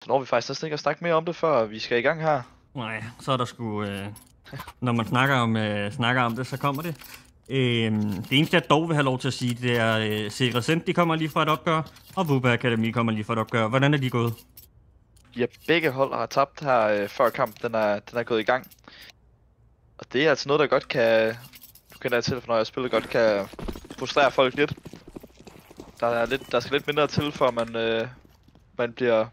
Så når vi faktisk næsten ikke at snakke mere om det, før vi skal i gang her. Nej, så er der sgu... når man snakker om det, så kommer det. Det eneste, jeg dog vil have lov til at sige, det er Secret de kommer lige fra et opgør, og Vupa Academy kommer lige fra et opgør. Hvordan er de gået? Ja, begge hold har tabt her før kampen, den er gået i gang. Og det er altså noget, der godt kan... Du kender jeg til, for når jeg spiller godt, kan frustrere folk lidt. Der skal lidt mindre til, for man bliver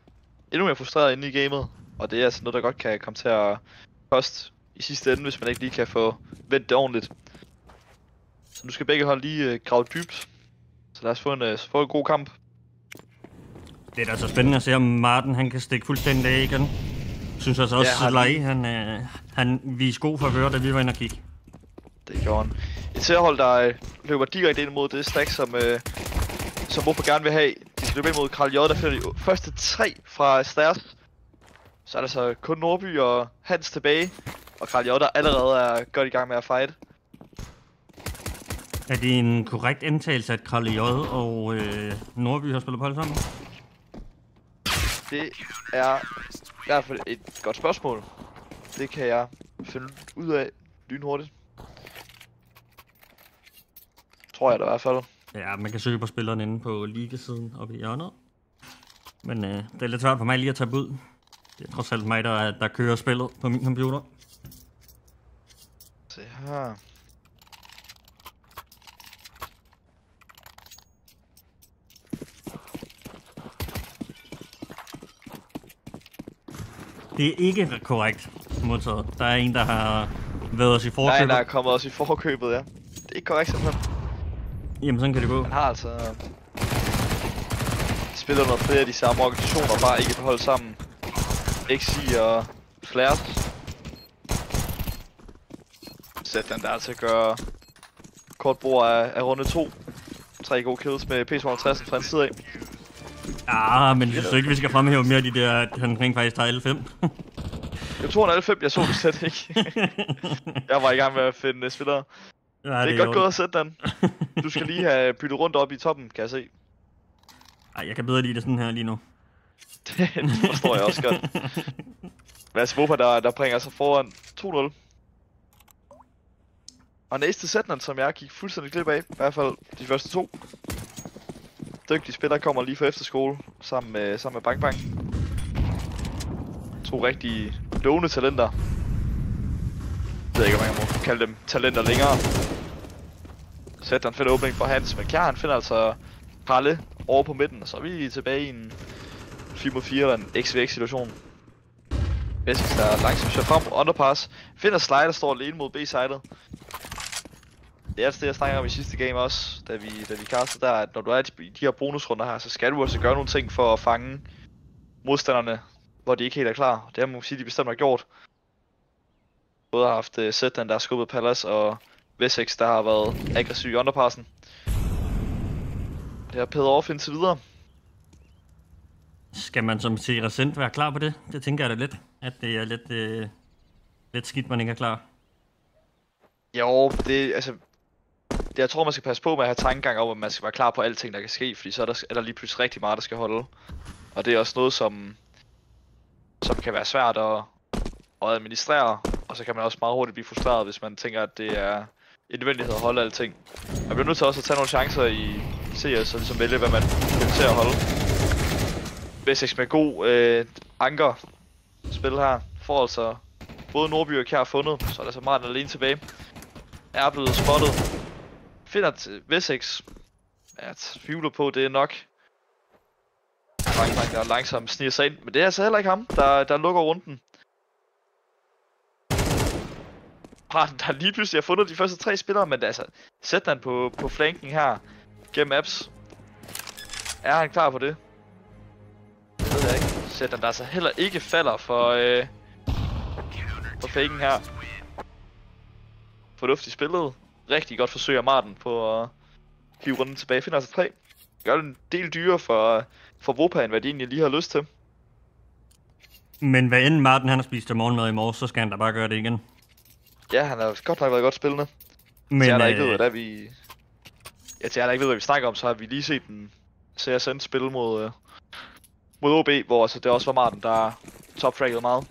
endnu mere frustreret inde i gamet. Og det er altså noget, der godt kan komme til at koste i sidste ende, hvis man ikke lige kan få vendt det ordentligt. Så nu skal begge hold lige grave dybt. Så lad os få en god kamp. Det er da så spændende at se, om Martin han kan stikke fuldstændig af igen. Synes jeg så også, at Lai, han viste god favør, da vi var inde og kigge. Det gjorde han. Et særhold, der løber direkte ind mod det stack, som Vupa gerne vil have. De skal løbe ind mod Karl J, der finder de første 3 fra Stairs. Så er der så kun Nordby og Hans tilbage. Og Karl J, der allerede er godt i gang med at fight. Er det en korrekt antagelse, at Karl J og Nordby har spillet på alle sammen? Det er i hvert fald et godt spørgsmål. Det kan jeg finde ud af lynhurtigt. Tror jeg da i hvert fald. Ja, man kan søge på spilleren inde på ligasiden oppe i hjørnet. Men det er lidt svært for mig lige at tage ud. Det er trods alt mig, der kører spillet på min computer. Se her. Det er ikke korrekt modtaget. Der er en, der har været os i forkøbet. Nej, der er kommet os i forkøbet, ja. Det er ikke korrekt simpelthen. Jamen, sådan kan det gå. Han har altså... spiller noget flere af de samme organisationer, bare ikke beholdt sammen. XI og Flares. Sæt den der til at gøre kort bord af runde 2. 3 gode kills med P250 fra en side af. Ja, men jeg synes ikke, vi skal fremhæve mere de der, at han rent faktisk tager alle 5. Jeg tog alle 5, jeg så det slet ikke. Jeg var i gang med at finde spillere. Ja, det er godt gået at sætte den. Du skal lige have byttet rundt op i toppen, kan jeg se. Ej, jeg kan bedre lide det sådan her lige nu. Det forstår jeg også godt. Mads Vupa, der bringer sig foran 2-0. Og næste sætning, som jeg gik fuldstændig glip af, i hvert fald de første 2. Dygtige spillere kommer lige fra efterskole, sammen med Bang Bang. 2 rigtig lovende talenter. Jeg ved ikke, om man må kalde dem talenter længere. Sætter en fed åbning for Hans, men Kjær han finder altså Kralle over på midten, og så er vi tilbage i en 4 mod 4 eller en XVX situation. Bessiks der langsomt kører frem, underpass, finder Sly, der står alene mod B-sidet. Det er altså det, jeg snakker om i sidste game også, da vi castede der, at når du er i de her bonusrunder her, så skal du også gøre nogle ting for at fange modstanderne, hvor de ikke helt er klar. Det har man sige, de bestemt har gjort. Både har haft Zetan, der har skubbet Palace, og Vessex, der har været aggressiv i underpassen. Det har pædet off indtil videre. Skal man som Secret være klar på det? Det tænker jeg da lidt, at det er lidt skidt, man ikke er klar. Jo, jeg tror, man skal passe på med at have tankegang om, at man skal være klar på alting, der kan ske, fordi så er der lige pludselig rigtig meget, der skal holde. Og det er også noget, som kan være svært at administrere, og så kan man også meget hurtigt blive frustreret, hvis man tænker, at det er en nødvendighed at holde alting. Man bliver nødt til også at tage nogle chancer i CS, og ligesom vælge, hvad man vil til at holde. Vessex med god anker spil her, får altså både Nordby og Kjær fundet, så er der så Martin alene tilbage. Er blevet spottet. Finder Vessex. Ja, tvivler på, det er nok. Bang, der langsomt sniger sig ind, men det er altså heller ikke ham, der lukker runden. Martin, der lige pludselig har fundet de første 3 spillere, men altså, sætter han på flanken her gennem apps. Er han klar på det? Det ved jeg ikke. Sætter han der altså heller ikke falder for faken her. Fornuftigt spillet. Rigtig godt forsøg af Martin på at hive runden tilbage. Finder altså 3. Gør det en del dyrere for Vupa, end hvad de egentlig lige har lyst til. Men hvad end Martin han har spist til morgenmad i morges, så skal han da bare gøre det igen. Ja, han har godt nok været godt spillende. Men til jer, der ikke ved, hvad vi... Ja, til jer, der ikke ved, hvad vi snakker om, så har vi lige set en CSN spille mod mod OB, hvor altså, det også var Martin, der top-fraggede meget.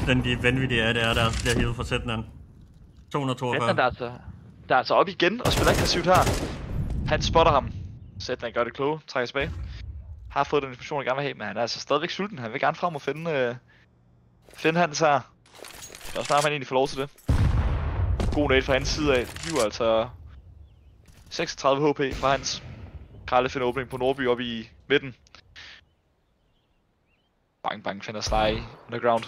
Den vanvittige er, det er, der bliver hivet fra sætneren. 242. Sætneren, der er altså op igen og spiller aggressivt her. Han spotter ham. Sætneren gør det kloge, trækker tilbage. Har fået den information, jeg gerne vil have, men han er altså stadigvæk sulten. Han vil gerne frem og finde Hans her. Og snart han egentlig får lov til det. God nade fra hans side af. Hiver altså 36 HP fra Hans. Kralle finder åbning på Nordby op i midten. Bang bang finder Sly underground.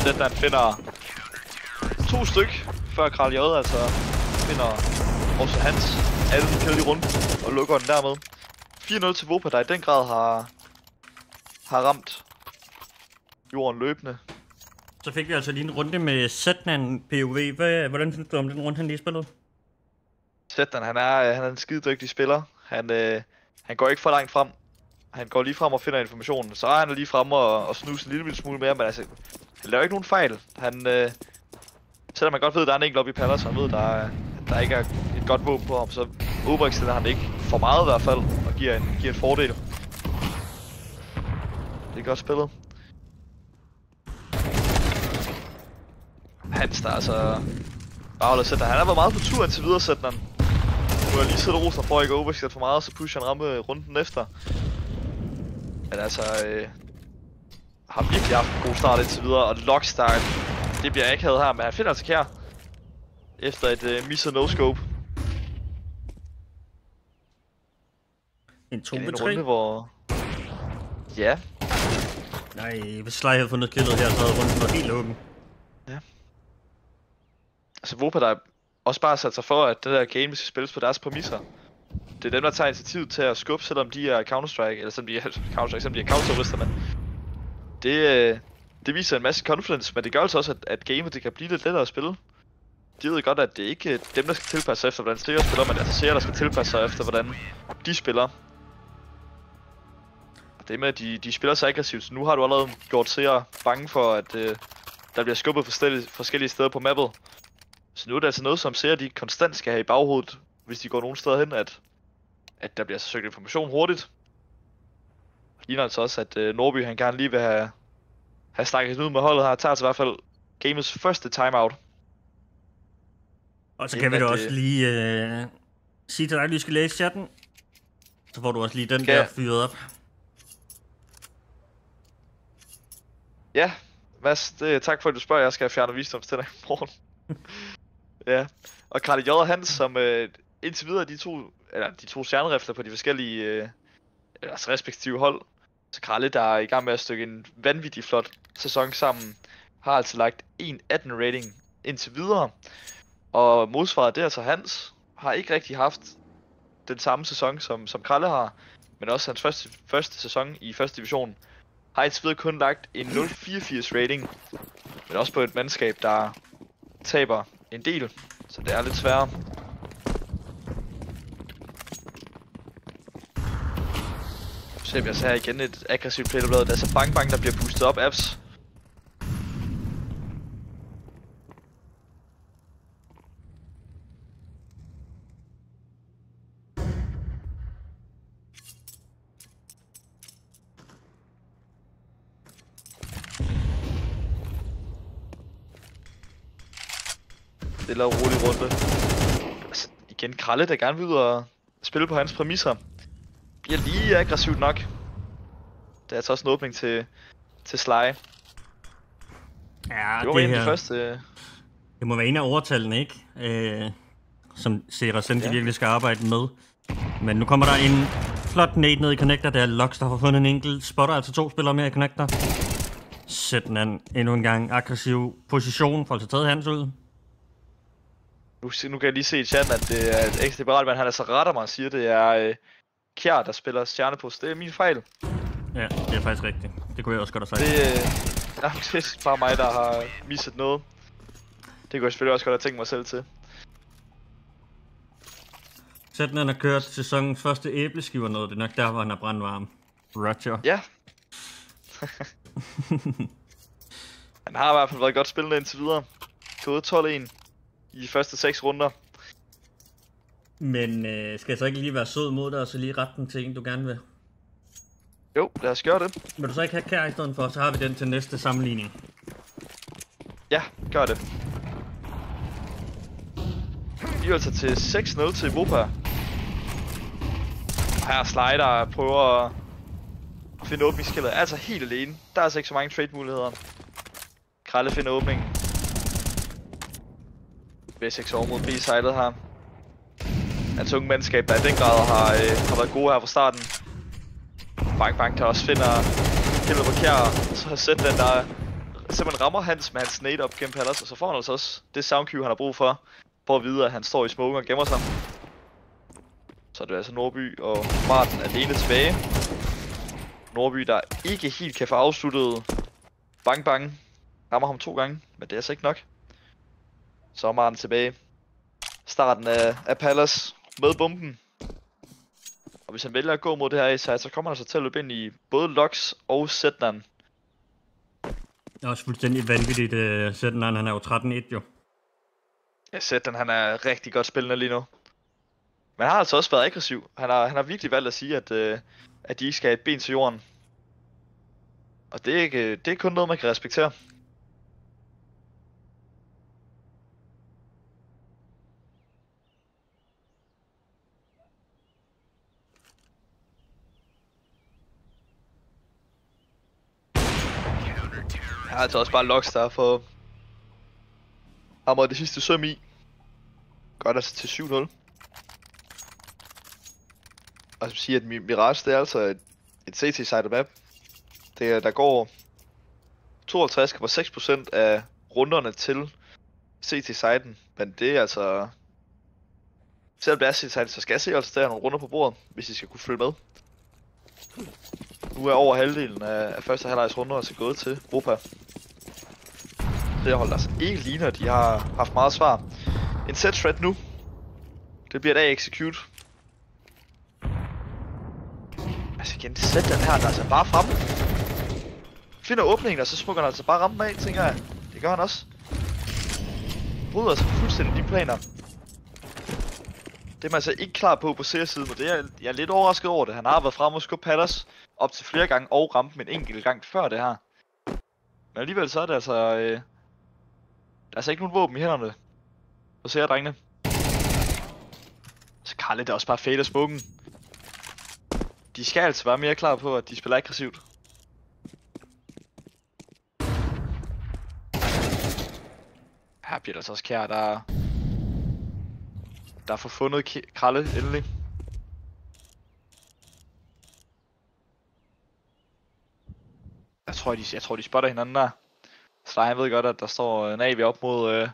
Den finder 2 styk før Kral J, altså finder også Hans. Alle de kedelige rundt og lukker den dermed. 4-0 til Vopa, der i den grad har ramt jorden løbende. Så fik vi altså lige en runde med Zetnan POV. Hvordan synes du om den runde, han lige spillede? Zetnan, han er en skidedygtig spiller. Han går ikke for langt frem. Han går lige frem og finder informationen. Så er han lige frem og snuser en lille smule mere, men altså, han laver ikke nogen fejl. Selvom man godt ved, at der er en enkelt oppe i Palace, så han ved, der ikke er et godt våben på ham, så overextender han ikke for meget i hvert fald, og giver en fordel. Det er godt spillet. Hans, der altså bare holder Zetnan. Han har været meget på tur indtil videre, Zetnan. Nu har jeg lige siddet og rost for at ikke overextende for meget, så pusher han ramme runden efter. Men altså, har virkelig haft en god start indtil videre, og Lockstart, det bliver ikke havde her, men han finder altså kær. Efter et misset no-scope. En 2 en runde, hvor... Ja. Nej, hvis Sly havde fundet killet her, så havde runden været helt åben. Ja. Altså Vopa, der også bare sat sig for, at det der game skal spilles på deres præmisser. Det er dem, der tager initiativet til at skubbe, selvom de er Counter-Strike, eller selvom de er Counter-Strike, selvom de er counter-terrorister, men det viser en masse confidence, men det gør altså også, at gamet det kan blive lidt lettere at spille. De ved godt, at det ikke er dem, der skal tilpasse sig efter, hvordan seere spiller, men altså seere, der skal tilpasse sig efter, hvordan de spiller. Det med, at de spiller så aggressivt, så nu har du allerede gjort seere bange for, at der bliver skubbet forskellige steder på mappet. Så nu er det altså noget, som seere de konstant skal have i baghovedet, hvis de går nogen steder hen, at der bliver søgt information hurtigt. Det ligner altså også, at Nordby han gerne lige vil have snakket ud med holdet her, tager altså i hvert fald gamets første timeout. Og så kan vi da også lige sige til dig, at du skal læse chatten. Så får du også lige den der fyret op. Ja, Mads, tak for at du spørger. Jeg skal fjerne visdoms til dig i morgen. Ja, og Kral J og Hans, som indtil videre de to stjernerifler på de forskellige altså respektive hold. Så Kralle, der er i gang med at stykke en vanvittig flot sæson sammen, har altså lagt 1.18 rating indtil videre. Og modsvaret det, altså Hans, har ikke rigtig haft den samme sæson som Kralle har, men også hans første sæson i første division har indtil videre kun lagt en 0.84 rating, men også på et mandskab, der taber en del, så det er lidt sværere. Så ser vi altså her igen et aggressivt playerblad. Det er så bang, der bliver boostet op apps. Det er rolig runde. Altså, igen Kralle, der gerne vil ud og spille på hans præmisser. Bliver lige aggressivt nok. Det er altså også en åbning til Sly. Ja, det var en af de første. Det må være en af overtallene, ikke? Som Seracenti virkelig skal arbejde med. Men nu kommer der en flot nade ned i connector. Der er Lux, der har fundet en enkelt spotter, altså 2 spillere mere i connector. Zetnan endnu en gang aggressiv position for at tage taget hans ud. Nu kan jeg lige se i chatten, at det er et ekstra liberalt, men han altså retter mig og siger, at det er Kjær, der spiller stjernepost. Det er min fejl. Ja, det er faktisk rigtigt. Det kunne jeg også godt have sagt. Det er bare mig, der har misset noget. Det kunne jeg selvfølgelig også godt have tænkt mig selv til. Zetnan har kørt sæsonens første æbleskiver noget. Det er nok der, hvor han er brandvarm. Roger. Ja. Han har i hvert fald været godt spillende indtil videre. Gået 12-1. i de første 6 runder. Men skal jeg så ikke lige være sød mod dig, og så lige rette den til en, du gerne vil? Jo, lad os gøre det. Vil du så ikke have kær i stedet for, så har vi den til næste sammenligning. Ja, gør det. Vi er altså til 6-0 til Europa. Her Slider prøver at finde åbningsskillet. Altså helt alene. Der er altså ikke så mange trade muligheder. Kralle finder åbning. B6 over mod B-sidet her. Hans unge mandskab, der i den grad har været gode her fra starten. Bang der også finder killet på Kjær. Så har set den der simpelthen rammer Hans med hans nade op gennem Palace. Og så får han altså også det sound cue, han har brug for at vide, at han står i smoke og gemmer sig. Så er det altså Nordby og Martin alene tilbage. Nordby, der ikke helt kan få afsluttet Bang. Rammer ham 2 gange, men det er altså ikke nok. Så er Martin tilbage. Starten af Palace med bomben. Og hvis han vælger at gå mod det her A-side, så kommer han altså til at løbe ind i både Lux og Zetland. Det er også fuldstændig vanvittigt, Zetland, han er jo 13-1 jo. Ja, Zetland, han er rigtig godt spillende lige nu. Men han har altså også været aggressiv. Han har virkelig valgt at sige, at de ikke skal have et ben til jorden. Og det er kun noget, man kan respektere. Jeg har altså også bare Lux der for hammer det sidste søm i. Godt altså til 7-0. Og som siger, at Mirage det er altså et CT-sided map. Der går 52,6% af runderne til CT-siden. Men det er altså... Selvom det er CT-siden, så skal jeg se altså, der er nogle runder på bordet, hvis I skal kunne følge med. Nu er over halvdelen af første halvlejs runder altså gået til Europa. Det holder altså ikke ligner, de har haft meget svar. En set threat nu. Det bliver et A-execute. Altså igen, det sæt den her, der er altså bare fremme. Finder åbningen, og så smukker han altså bare rammen af, tænker jeg. Det gør han også. Bryder altså fuldstændig de planer. Det er man altså ikke klar på C-siden, og det er jeg er lidt overrasket over det. Han har været fremme og skubbe Palace op til flere gange og ramt dem en enkelt gang før det her. Men alligevel så er det altså... der er altså ikke nogen våben i hænderne. Så ser jeg, drengene. Så Karle, det er også bare fade af smoken. De skal altså være mere klar på, at de spiller aggressivt. Her bliver der så også Kjær, der får fundet Kralle endelig. Jeg tror de spotter hinanden der. Så han ved godt, at der står Navi op mod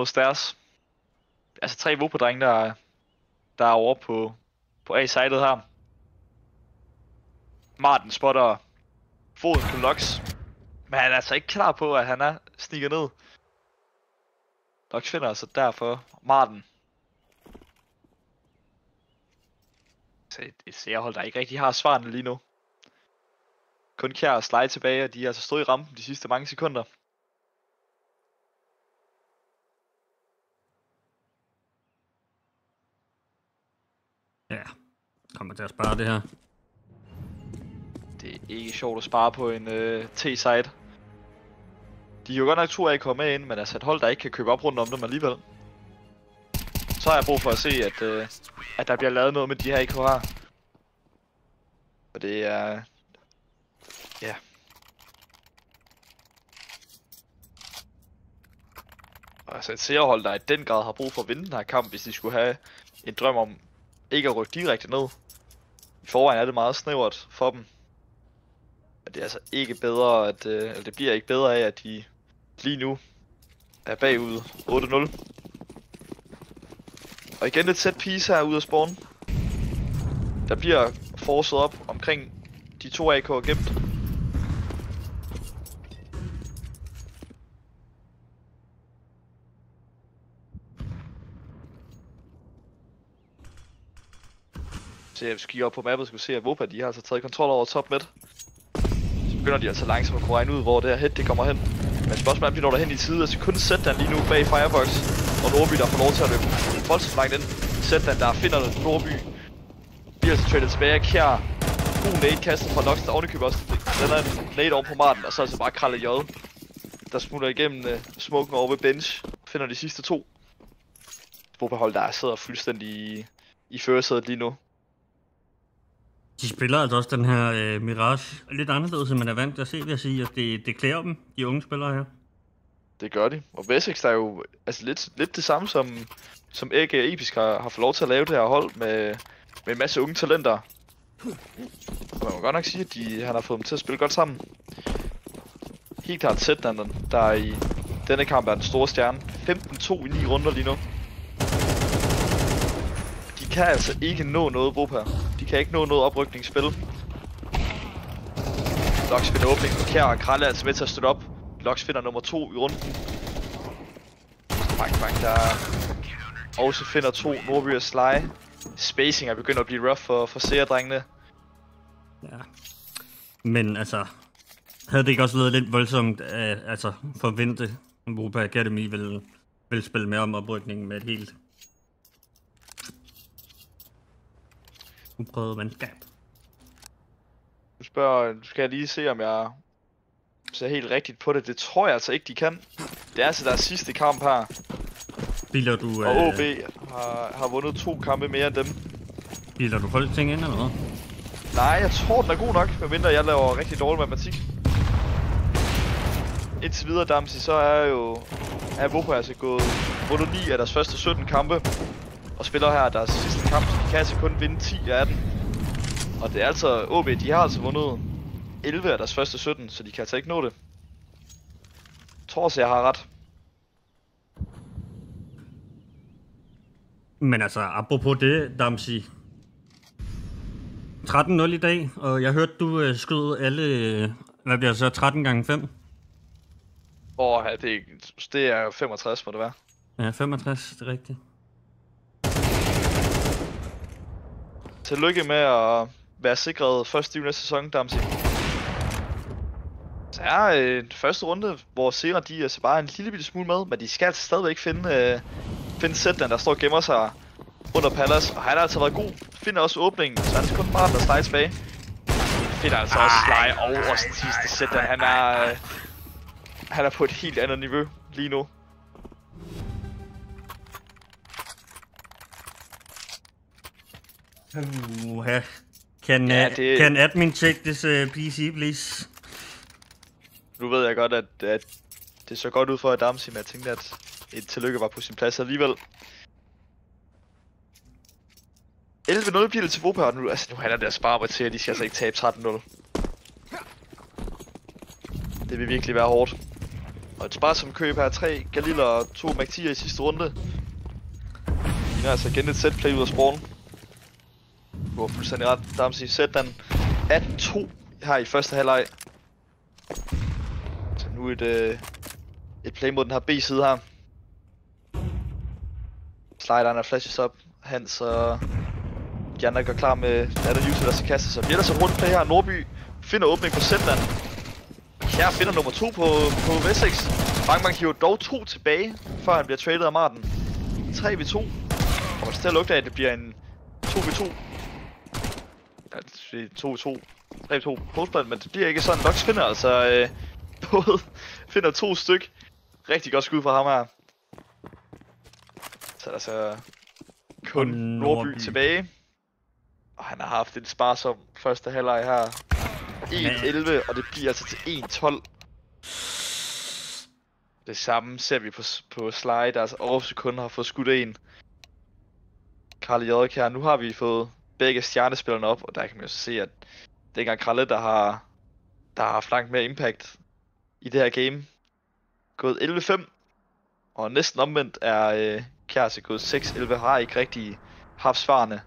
Stairs. Altså 3 Vopa-drenge, der er over på A-sidet her. Martin spotter foden på Lux. Men han er altså ikke klar på, at han er sneaket ned. Lux finder altså derfor Martin. Så et seerhold, der ikke rigtig har svarene lige nu. Kun Kjær og Slide tilbage, og de har altså stået i rampen de sidste mange sekunder. Ja, kommer til at spare det her. Det er ikke sjovt at spare på en T-side. De kan jo godt nok 2 af komme med ind, men altså et hold, der ikke kan købe op rundt om dem alligevel. Så har jeg brug for at se, at der bliver lavet noget med de her IK her. Og det er... Ja. Og altså et seerhold, der i den grad har brug for at vinde den her kamp, hvis de skulle have en drøm om ikke at rykke direkte ned. I forvejen er det meget snævert for dem. Men det er altså ikke bedre, eller det bliver ikke bedre af, at de lige nu er bagud 8-0. Og igen et set piece her ude af spawn. Der bliver forset op omkring de 2 AK'er gemt. Så jeg skal op på mappet, så vi se, at Vopa de har altså taget kontrol over top midt. Så begynder de altså langsomt at kunne regne ud, hvor det her hit det kommer hen. Men spørgsmålet er, om de når derhen i tide, og så kun sætte den lige nu bag Firebox. og Nordby, der får lov til at løbe voldsomt langt ind. Zetland, der finder Nordby. Bliver altså traded tilbage af Kjær. God nade kastet fra Nox, der ovenikøber også. Den er en nade over på Marten, og så altså bare Kralle J, der smutter igennem smoken over ved bench. Finder de sidste 2. Vopa-hold, der sidder fuldstændig i førersædet lige nu. De spiller altså også den her Mirage lidt anderledes, end man er vant til at se, vil jeg sige, at det klæder dem, de unge spillere her. Det gør de. Og Wessex, der er jo altså lidt det samme som Ægge Episk har fået lov til at lave det her hold med en masse unge talenter. Og man må godt nok sige, at han har fået dem til at spille godt sammen. Helt klart Zetland, der i denne kamp er den store stjerne. 15-2 i 9 runder lige nu. De kan altså ikke nå noget, Vopa. De kan ikke nå noget oprykningsspil. Lox finder åbning på Kjær, og Kralle er altså med til at støtte op. Lox finder nummer 2 i runden. Bang, der også finder 2 Nordby og Sly. Spacing er begyndt at blive rough for seerdrengene. Ja. Men altså, havde det ikke også været lidt voldsomt at forvente, at Vopa Academy vil spille mere om oprykningen med et helt uprøvet mandskab? Nu skal jeg lige se, om jeg ser helt rigtigt på det. Det tror jeg altså ikke, de kan. Det er altså deres sidste kamp her. Biler du... Og OB har vundet 2 kampe mere end dem. Biler du Folketing ind eller noget? Nej, jeg tror den er god nok, medmindre jeg laver rigtig dårlig matematik. Indtil videre, Damsi, så er Vopa altså vundet 9 af deres første 17 kampe. Og spiller her deres sidste kamp, så de kan altså kun vinde 10 af den. Og det er altså OB, de har altså vundet 11 af deres første 17, så de kan altså ikke nå det. Jeg tror også, jeg har ret. Men altså, apropos det, Damsi. 13-0 i dag, og jeg hørte, du skød alle, hvad bliver så, 13 gange 5? Ja, det er 65, må det være. Ja, 65, det er rigtigt. Tillykke med at være sikret første i næste sæson, Damsi. Så er første runde, hvor Sera de er altså bare en lille bitte smule med, men de skal altså stadigvæk finde Zetland, der står og gemmer sig under Palace, og han har altså været god. Finder også åbningen, så han er kun Martin, der Sly tilbage. Finder altså også Sly og også den sidste Zetland. Han er på et helt andet niveau lige nu. Can admin check this PC, please? Nu ved jeg godt, at det så godt ud for Adamsi, men jeg tænkte, at et tillykke var på sin plads alligevel. 11-0 bliver det til Vopa, og nu handler det at spare mig til, at de skal altså ikke tabe 13-0. Det vil virkelig være hårdt. Og et spar som køb her, 3 Galil og 2 Magtier i sidste runde. De har altså igen et setplay ud af spawn. Du har fuldstændig ret, Damsi. Zetland 18-2 her i første halvleg. Så nu et play mod den her B-side her. Slideren er flashes op. Hans og de andre går klar med anden user, der skal kaste sig. Bliver der så hurtigt play her. Nordby finder åbning på Zetland. Kjær finder nummer 2 på Wessex. Bang hiver dog 2 tilbage, før han bliver traded af Martin. 3v2. Og man skal lugte af, at det bliver en 2v2. Ja, 2v2. 3v2 postplan, men det bliver ikke sådan. Nox finder altså både finder 2 styk. Rigtig godt skud fra ham her. Så er der så kun Nordby tilbage. Og han har haft en sparsom første halvleg her. 1-11, og det bliver altså til 1-12. Det samme ser vi på Sly, der altså over sekunder har fået skudt en. Kralle J her. Nu har vi fået begge stjernespillerne op, og der kan man jo se, at det er engang Kralle, der har haft langt mere impact i det her game. Gået 11-5, og næsten omvendt er Kjærse gået 6-11, har ikke rigtig haft svarene.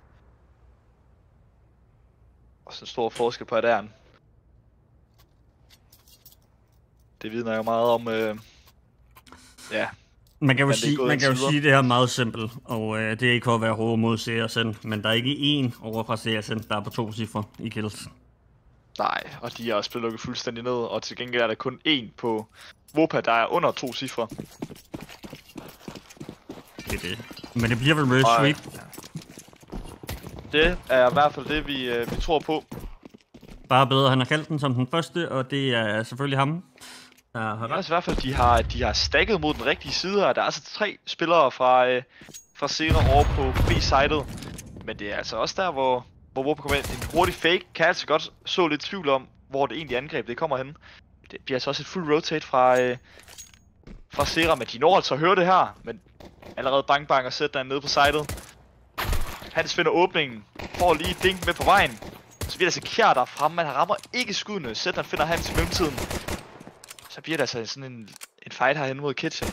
Og så en stor forskel på adæren. Det vidner jo meget om, ja. Man kan jo sige, det her er meget simpelt, og det er ikke for at være hård mod CSN, men der er ikke én over fra CSN, der er på 2 cifre i kills. Nej, og de er også blevet lukket fuldstændig ned, og til gengæld er der kun én på Vopa, der er under 2 cifre. det. Men det bliver vel Merge Og, Sweep. Det er i hvert fald det, vi tror på. Bare bedre, han har kaldt den som den første, og det er selvfølgelig ham. Der har I hvert fald, de har stacket mod den rigtige side her. Der er altså 3 spillere fra Sera over på B-sidet. Men det er altså også der, hvor Whooper kommer ind. En hurtig fake kan altså godt så lidt tvivl om, hvor det egentlig angreb det kommer hen. Det bliver altså også et full rotate fra Sera, men de når altså at høre det her. Men allerede bang og sætter den nede på sidet. Hans finder åbningen, får lige et dink med på vejen. Så bliver det altså Kjær der er fremme, men han rammer ikke skuddene. Sætter finder Hans i mellemtiden. Så bliver det altså sådan en fight herhen mod Kitchen.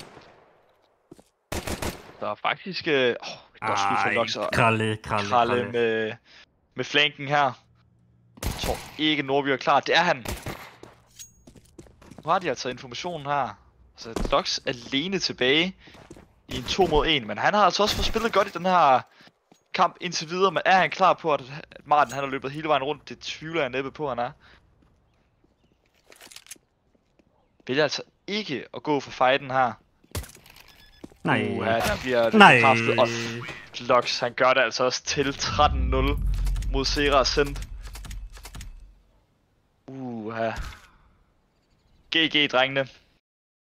Der er faktisk et godt skud fra Lux og Kralle med flanken her. Jeg tror ikke Nordby er klar. Det er han. Nu har de altså informationen her. Så Lux alene tilbage i en 2 mod 1. Men han har altså også fået spillet godt i den her kamp indtil videre. Men er han klar på, at Martin han har løbet hele vejen rundt? Det tvivler jeg næppe på, han er. Vælger altså ikke at gå for fighten her. Nej. Der bliver det bekræftet. Og Lux, han gør det altså også til 13-0 mod Sera Ascent. GG, drengene.